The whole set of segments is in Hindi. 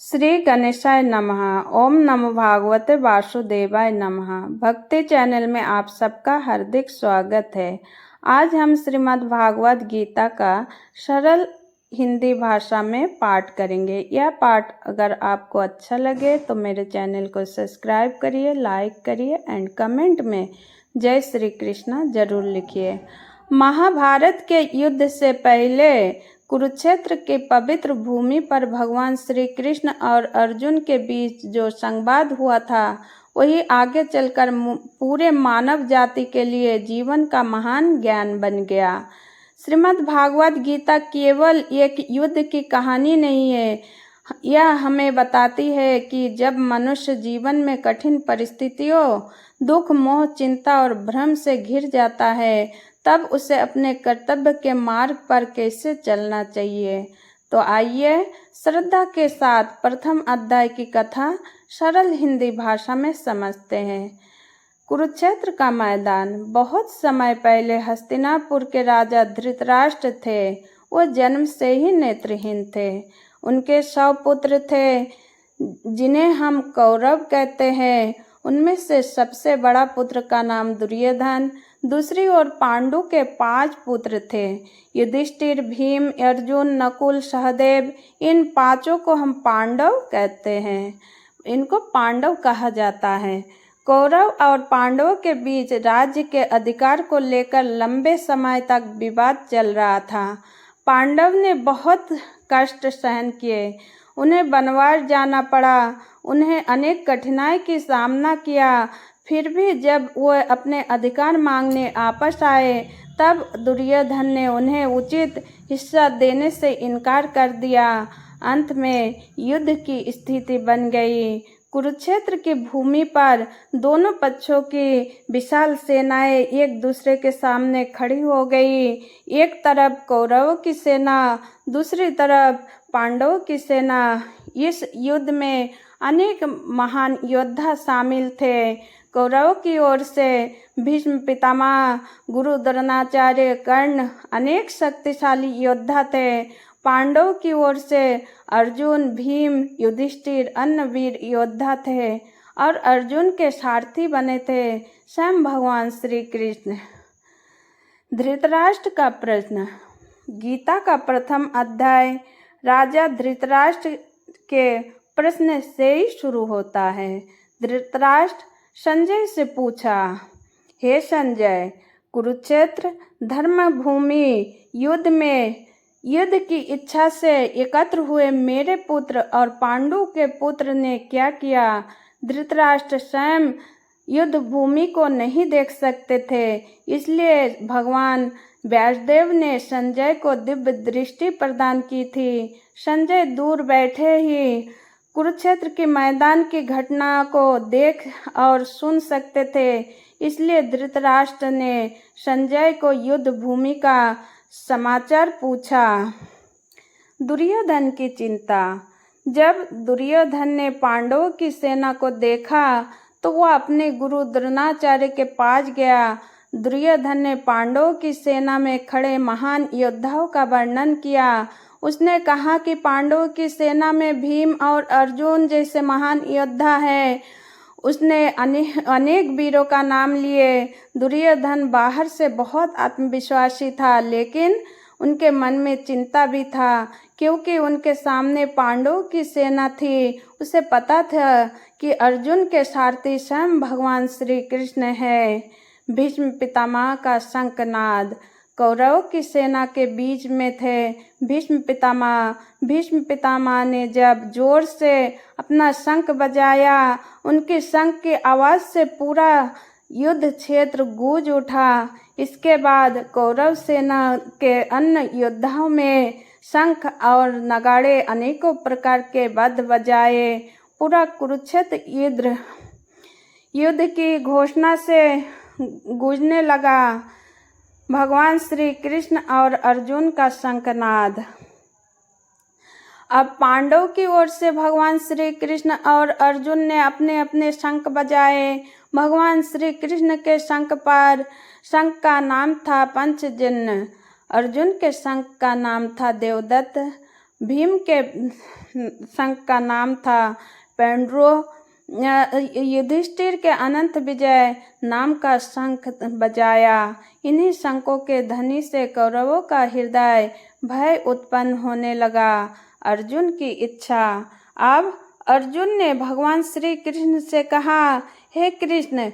श्री गणेशाय नमः। ओम नमो भागवते वासुदेवाय नमः। भक्ति चैनल में आप सबका हार्दिक स्वागत है। आज हम श्रीमद् भागवत गीता का सरल हिंदी भाषा में पाठ करेंगे। यह पाठ अगर आपको अच्छा लगे तो मेरे चैनल को सब्सक्राइब करिए, लाइक करिए एंड कमेंट में जय श्री कृष्णा जरूर लिखिए। महाभारत के युद्ध से पहले कुरुक्षेत्र के पवित्र भूमि पर भगवान श्री कृष्ण और अर्जुन के बीच जो संवाद हुआ था वही आगे चलकर पूरे मानव जाति के लिए जीवन का महान ज्ञान बन गया। श्रीमद् भागवत गीता केवल एक युद्ध की कहानी नहीं है, यह हमें बताती है कि जब मनुष्य जीवन में कठिन परिस्थितियों, दुख, मोह, चिंता और भ्रम से घिर जाता है तब उसे अपने कर्तव्य के मार्ग पर कैसे चलना चाहिए। तो आइए श्रद्धा के साथ प्रथम अध्याय की कथा सरल हिंदी भाषा में समझते हैं। कुरुक्षेत्र का मैदान। बहुत समय पहले हस्तिनापुर के राजा धृतराष्ट्र थे। वो जन्म से ही नेत्रहीन थे। उनके 100 पुत्र थे जिन्हें हम कौरव कहते हैं। उनमें से सबसे बड़ा पुत्र का नाम दुर्योधन। दूसरी ओर पांडु के 5 पुत्र थे, युधिष्ठिर, भीम, अर्जुन, नकुल, सहदेव। इन पांचों को हम पांडव कहते हैं। इनको पांडव कहा जाता है। कौरव और पांडवों के बीच राज्य के अधिकार को लेकर लंबे समय तक विवाद चल रहा था। पांडव ने बहुत कष्ट सहन किए, उन्हें वनवास जाना पड़ा, उन्हें अनेक कठिनाई की सामना किया। फिर भी जब वह अपने अधिकार मांगने वापस आए तब दुर्योधन ने उन्हें उचित हिस्सा देने से इनकार कर दिया। अंत में युद्ध की स्थिति बन गई। कुरुक्षेत्र की भूमि पर दोनों पक्षों की विशाल सेनाएं एक दूसरे के सामने खड़ी हो गई। एक तरफ कौरवों की सेना, दूसरी तरफ पांडवों की सेना। इस युद्ध में अनेक महान योद्धा शामिल थे। कौरवों की ओर से भीष्म पितामह, गुरु द्रोणाचार्य, कर्ण अनेक शक्तिशाली योद्धा थे। पांडवों की ओर से अर्जुन, भीम, युधिष्ठिर अन्य वीर योद्धा थे और अर्जुन के सारथी बने थे स्वयं भगवान श्री कृष्ण। धृतराष्ट्र का प्रश्न। गीता का प्रथम अध्याय राजा धृतराष्ट्र के प्रश्न से ही शुरू होता है। धृतराष्ट्र संजय से पूछा, हे संजय, कुरुक्षेत्र धर्मभूमि युद्ध में युद्ध की इच्छा से एकत्र हुए मेरे पुत्र और पांडु के पुत्र ने क्या किया। धृतराष्ट्र स्वयं युद्ध भूमि को नहीं देख सकते थे, इसलिए भगवान व्यासदेव ने संजय को दिव्य दृष्टि प्रदान की थी। संजय दूर बैठे ही कुरुक्षेत्र के मैदान की घटना को देख और सुन सकते थे, इसलिए धृतराष्ट्र ने संजय को युद्ध भूमि का समाचार पूछा। दुर्योधन की चिंता। जब दुर्योधन ने पांडवों की सेना को देखा तो वह अपने गुरु द्रोणाचार्य के पास गया। दुर्योधन ने पांडवों की सेना में खड़े महान योद्धाओं का वर्णन किया। उसने कहा कि पांडवों की सेना में भीम और अर्जुन जैसे महान योद्धा हैं। उसने अनेक वीरों का नाम लिए। दुर्योधन बाहर से बहुत आत्मविश्वासी था, लेकिन उनके मन में चिंता भी था क्योंकि उनके सामने पांडवों की सेना थी। उसे पता था कि अर्जुन के सारथी स्वयं भगवान श्री कृष्ण है। भीष्म पितामह का शंखनाद। कौरवों की सेना के बीच में थे भीष्म पितामह ने जब जोर से अपना शंख बजाया, उनके शंख की आवाज़ से पूरा युद्ध क्षेत्र गूंज उठा। इसके बाद कौरव सेना के अन्य योद्धाओं में शंख और नगाड़े अनेकों प्रकार के वाद्य बजाए। पूरा कुरुक्षेत्र युद्ध की घोषणा से गूंजने लगा। भगवान श्री कृष्ण और अर्जुन का शंखनाद। अब पांडव की ओर से भगवान श्री कृष्ण और अर्जुन ने अपने अपने शंख बजाए। भगवान श्री कृष्ण के शंख का नाम था पंचजन्य, अर्जुन के शंख का नाम था देवदत्त, भीम के शंख का नाम था पेंड्रो। युधिष्ठिर के अनंत विजय नाम का शंख बजाया। इन्हीं शंखों के ध्वनि से कौरवों का हृदय भय उत्पन्न होने लगा। अर्जुन की इच्छा। अब अर्जुन ने भगवान श्री कृष्ण से कहा, हे कृष्ण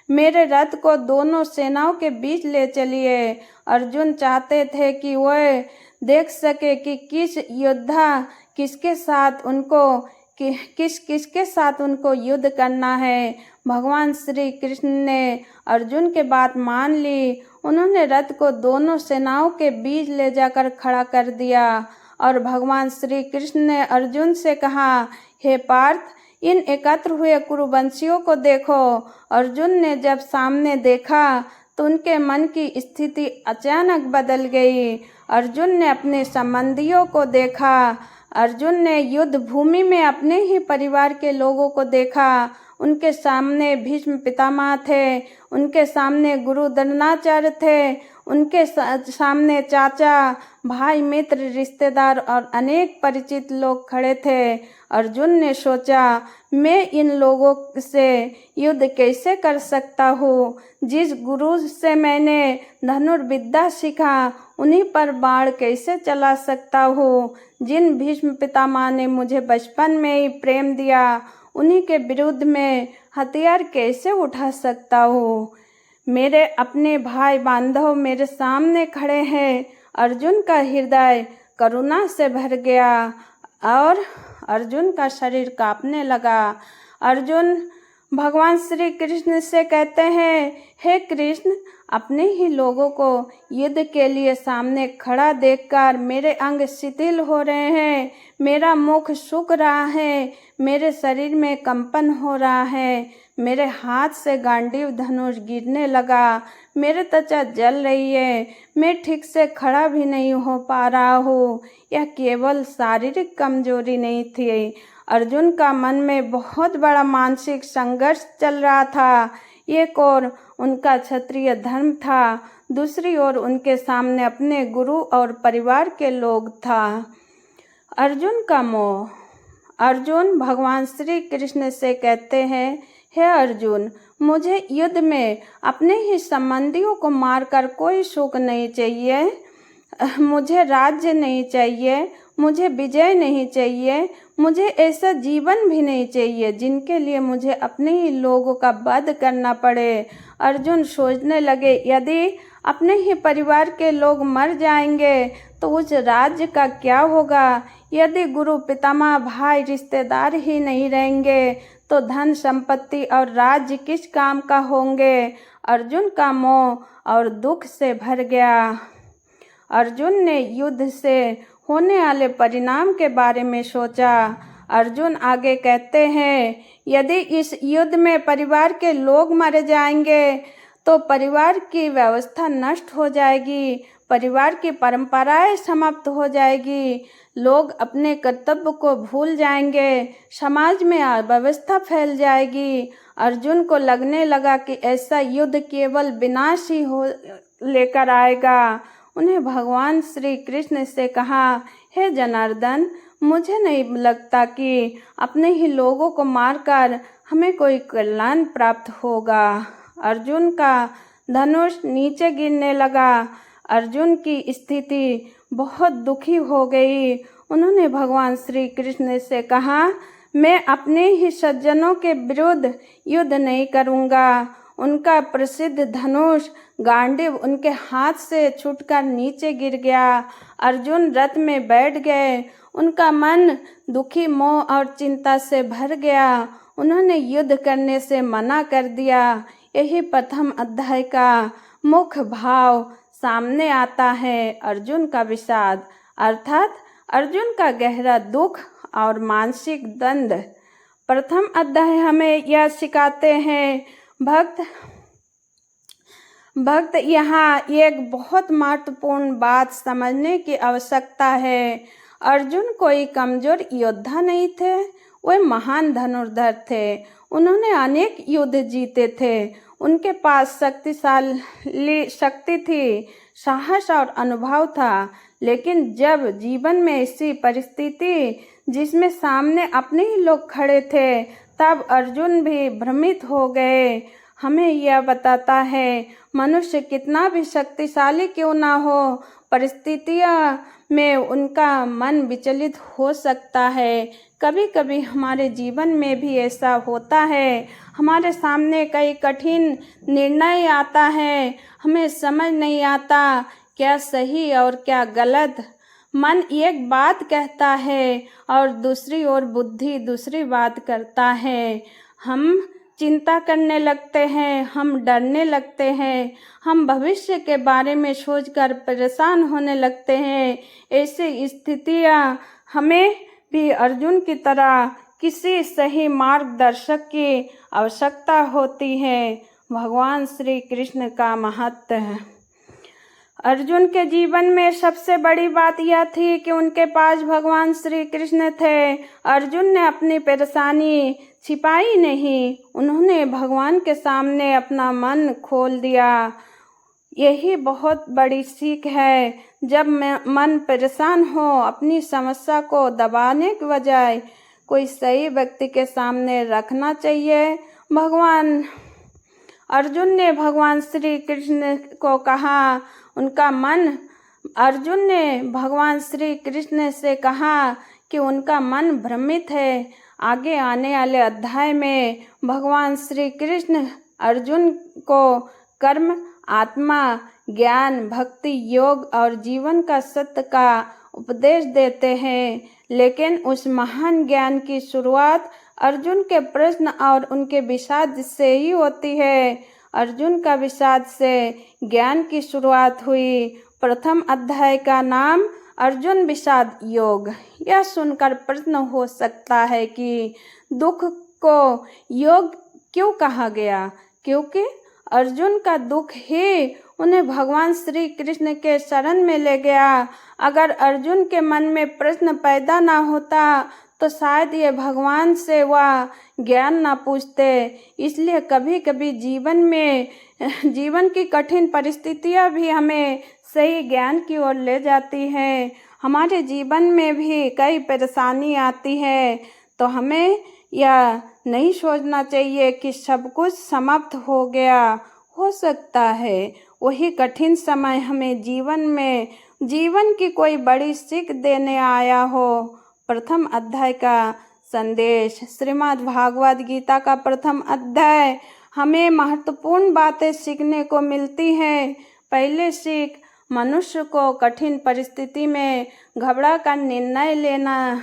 मेरे रथ को दोनों सेनाओं के बीच ले चलिए। अर्जुन चाहते थे कि वह देख सके कि किस योद्धा किसके साथ उनको युद्ध करना है। भगवान श्री कृष्ण ने अर्जुन के बात मान ली। उन्होंने रथ को दोनों सेनाओं के बीच ले जाकर खड़ा कर दिया और भगवान श्री कृष्ण ने अर्जुन से कहा, हे पार्थ, इन एकत्र हुए कुरुवंशियों को देखो। अर्जुन ने जब सामने देखा तो उनके मन की स्थिति अचानक बदल गई। अर्जुन ने अपने संबंधियों को देखा। अर्जुन ने युद्ध भूमि में अपने ही परिवार के लोगों को देखा। उनके सामने भीष्म पितामह थे, उनके सामने गुरु द्रोणाचार्य थे, उनके सामने चाचा, भाई, मित्र, रिश्तेदार और अनेक परिचित लोग खड़े थे। अर्जुन ने सोचा, मैं इन लोगों से युद्ध कैसे कर सकता हूँ। जिस गुरु से मैंने धनुर्विद्या सीखा उन्हीं पर बाण कैसे चला सकता हूँ। जिन भीष्म पितामह ने मुझे बचपन में ही प्रेम दिया उन्हीं के विरुद्ध में हथियार कैसे उठा सकता हूँ। मेरे अपने भाई बांधव मेरे सामने खड़े हैं। अर्जुन का हृदय करुणा से भर गया और अर्जुन का शरीर कांपने लगा। अर्जुन भगवान श्री कृष्ण से कहते हैं, हे कृष्ण, अपने ही लोगों को युद्ध के लिए सामने खड़ा देखकर मेरे अंग शिथिल हो रहे हैं, मेरा मुख सूख रहा है, मेरे शरीर में कंपन हो रहा है, मेरे हाथ से गांडीव धनुष गिरने लगा, मेरे त्वचा जल रही है, मैं ठीक से खड़ा भी नहीं हो पा रहा हूँ। यह केवल शारीरिक कमजोरी नहीं थी। अर्जुन का मन में बहुत बड़ा मानसिक संघर्ष चल रहा था। एक ओर उनका क्षत्रिय धर्म था, दूसरी ओर उनके सामने अपने गुरु और परिवार के लोग था। अर्जुन का मोह। अर्जुन भगवान श्री कृष्ण से कहते हैं, हे अर्जुन, मुझे युद्ध में अपने ही संबंधियों को मारकर कोई सुख नहीं चाहिए। मुझे राज्य नहीं चाहिए, मुझे विजय नहीं चाहिए, मुझे ऐसा जीवन भी नहीं चाहिए जिनके लिए मुझे अपने ही लोगों का वध करना पड़े। अर्जुन सोचने लगे, यदि अपने ही परिवार के लोग मर जाएंगे तो उस राज्य का क्या होगा। यदि गुरु, पितामह, भाई, रिश्तेदार ही नहीं रहेंगे तो धन, संपत्ति और राज्य किस काम का होंगे। अर्जुन का मोह और दुख से भर गया। अर्जुन ने युद्ध से होने वाले परिणाम के बारे में सोचा। अर्जुन आगे कहते हैं, यदि इस युद्ध में परिवार के लोग मारे जाएंगे तो परिवार की व्यवस्था नष्ट हो जाएगी, परिवार की परंपराएं समाप्त हो जाएगी, लोग अपने कर्तव्य को भूल जाएंगे, समाज में अव्यवस्था फैल जाएगी। अर्जुन को लगने लगा कि ऐसा युद्ध केवल विनाश ही हो लेकर आएगा। उन्हें भगवान श्री कृष्ण से कहा, हे जनार्दन, मुझे नहीं लगता कि अपने ही लोगों को मारकर हमें कोई कल्याण प्राप्त होगा। अर्जुन का धनुष नीचे गिरने लगा। अर्जुन की स्थिति बहुत दुखी हो गई। उन्होंने भगवान श्री कृष्ण से कहा, मैं अपने ही सज्जनों के विरुद्ध युद्ध नहीं करूँगा। उनका प्रसिद्ध धनुष गांडीव उनके हाथ से छूटकर नीचे गिर गया। अर्जुन रथ में बैठ गए। उनका मन दुखी, मोह और चिंता से भर गया। उन्होंने युद्ध करने से मना कर दिया। यही प्रथम अध्याय का मुख्य भाव सामने आता है, अर्जुन का विषाद, अर्थात अर्जुन का गहरा दुख और मानसिक द्वंद। प्रथम अध्याय हमें यह सिखाते हैं, भक्त यहाँ एक बहुत महत्वपूर्ण बात समझने की आवश्यकता है। अर्जुन कोई कमजोर योद्धा नहीं थे, वे महान धनुर्धर थे। उन्होंने अनेक युद्ध जीते थे। उनके पास शक्ति थी, साहस और अनुभव था। लेकिन जब जीवन में ऐसी परिस्थिति जिसमें सामने अपने ही लोग खड़े थे, तब अर्जुन भी भ्रमित हो गए। हमें यह बताता है मनुष्य कितना भी शक्तिशाली क्यों ना हो, परिस्थितियां में उनका मन विचलित हो सकता है। कभी कभी हमारे जीवन में भी ऐसा होता है, हमारे सामने कई कठिन निर्णय आता है, हमें समझ नहीं आता क्या सही और क्या गलत। मन एक बात कहता है और दूसरी ओर बुद्धि दूसरी बात करता है। हम चिंता करने लगते हैं, हम डरने लगते हैं, हम भविष्य के बारे में सोचकर परेशान होने लगते हैं। ऐसी स्थितियाँ हमें भी अर्जुन की तरह किसी सही मार्गदर्शक की आवश्यकता होती है। भगवान श्री कृष्ण का महत्व है। अर्जुन के जीवन में सबसे बड़ी बात यह थी कि उनके पास भगवान श्री कृष्ण थे। अर्जुन ने अपनी परेशानी छिपाई नहीं, उन्होंने भगवान के सामने अपना मन खोल दिया। यही बहुत बड़ी सीख है। जब मन परेशान हो, अपनी समस्या को दबाने के बजाय कोई सही व्यक्ति के सामने रखना चाहिए। अर्जुन ने भगवान श्री कृष्ण को कहा, अर्जुन ने भगवान श्री कृष्ण से कहा कि उनका मन भ्रमित है। आगे आने वाले अध्याय में भगवान श्री कृष्ण अर्जुन को कर्म, आत्मा, ज्ञान, भक्ति, योग और जीवन का सत्य का उपदेश देते हैं। लेकिन उस महान ज्ञान की शुरुआत अर्जुन के प्रश्न और उनके विषाद से ही होती है। अर्जुन का विषाद से ज्ञान की शुरुआत हुई। प्रथम अध्याय का नाम अर्जुन विषाद योग। यह सुनकर प्रश्न हो सकता है कि दुख को योग क्यों कहा गया, क्योंकि अर्जुन का दुख ही उन्हें भगवान श्री कृष्ण के शरण में ले गया। अगर अर्जुन के मन में प्रश्न पैदा ना होता तो शायद ये भगवान से वह ज्ञान ना पूछते। इसलिए कभी कभी जीवन की कठिन परिस्थितियां भी हमें सही ज्ञान की ओर ले जाती हैं। हमारे जीवन में भी कई परेशानी आती है, तो हमें यह नहीं सोचना चाहिए कि सब कुछ समाप्त हो गया। हो सकता है वही कठिन समय हमें जीवन की कोई बड़ी सीख देने आया हो। प्रथम अध्याय का संदेश। श्रीमद् भागवत गीता का प्रथम अध्याय हमें महत्वपूर्ण बातें सीखने को मिलती हैं। पहले सीख, मनुष्य को कठिन परिस्थिति में घबरा कर निर्णय लेना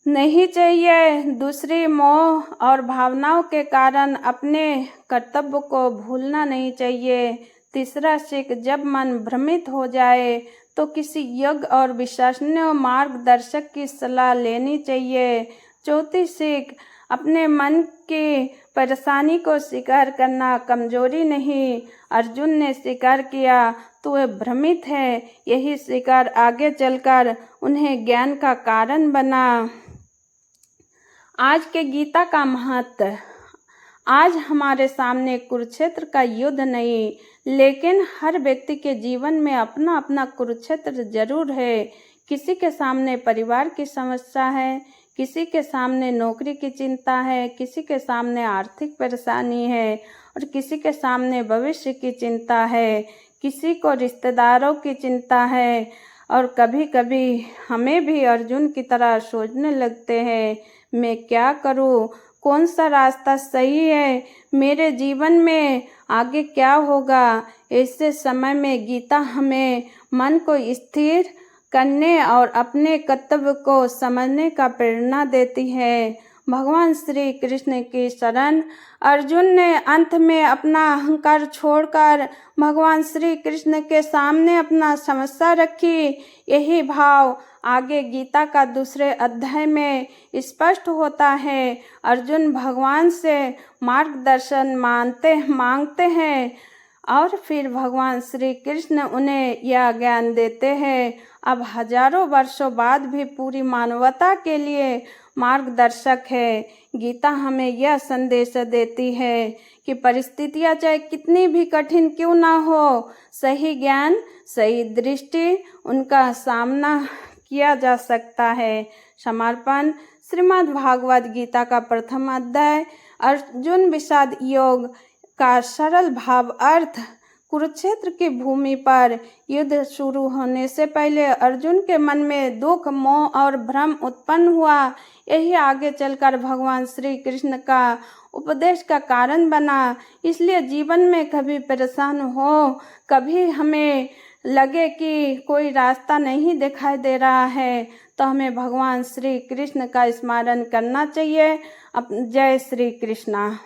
नहीं चाहिए। दूसरी, मोह और भावनाओं के कारण अपने कर्तव्य को भूलना नहीं चाहिए। तीसरा सीख, जब मन भ्रमित हो जाए तो किसी योग्य और विश्वसनीय मार्गदर्शक की सलाह लेनी चाहिए। चौथी सीख, अपने मन की परेशानी को स्वीकार करना कमजोरी नहीं। अर्जुन ने स्वीकार किया तो वे भ्रमित है। यही स्वीकार आगे चलकर उन्हें ज्ञान का कारण बना। आज के गीता का महत्व। आज हमारे सामने कुरुक्षेत्र का युद्ध नहीं, लेकिन हर व्यक्ति के जीवन में अपना अपना कुरुक्षेत्र जरूर है। किसी के सामने परिवार की समस्या है, किसी के सामने नौकरी की चिंता है, किसी के सामने आर्थिक परेशानी है और किसी के सामने भविष्य की चिंता है, किसी को रिश्तेदारों की चिंता है। और कभी कभी हमें भी अर्जुन की तरह सोचने लगते हैं, मैं क्या करूं, कौन सा रास्ता सही है, मेरे जीवन में आगे क्या होगा। ऐसे समय में गीता हमें मन को स्थिर करने और अपने कर्तव्य को समझने का प्रेरणा देती है। भगवान श्री कृष्ण की शरण। अर्जुन ने अंत में अपना अहंकार छोड़कर भगवान श्री कृष्ण के सामने अपना समस्या रखी। यही भाव आगे गीता का दूसरे अध्याय में स्पष्ट होता है। अर्जुन भगवान से मार्गदर्शन मांगते हैं और फिर भगवान श्री कृष्ण उन्हें यह ज्ञान देते हैं। अब हजारों वर्षों बाद भी पूरी मानवता के लिए मार्गदर्शक है। गीता हमें यह संदेश देती है कि परिस्थितियाँ चाहे कितनी भी कठिन क्यों ना हो, सही ज्ञान, सही दृष्टि, उनका सामना किया जा सकता है। समर्पण। श्रीमद् भागवत गीता का प्रथम अध्याय अर्जुन विषाद योग का सरल भाव अर्थ। कुरुक्षेत्र की भूमि पर युद्ध शुरू होने से पहले अर्जुन के मन में दुख, मोह और भ्रम उत्पन्न हुआ। यही आगे चलकर भगवान श्री कृष्ण का उपदेश का कारण बना। इसलिए जीवन में कभी परेशान हो, कभी हमें लगे कि कोई रास्ता नहीं दिखाई दे रहा है, तो हमें भगवान श्री कृष्ण का स्मरण करना चाहिए। जय श्री कृष्णा।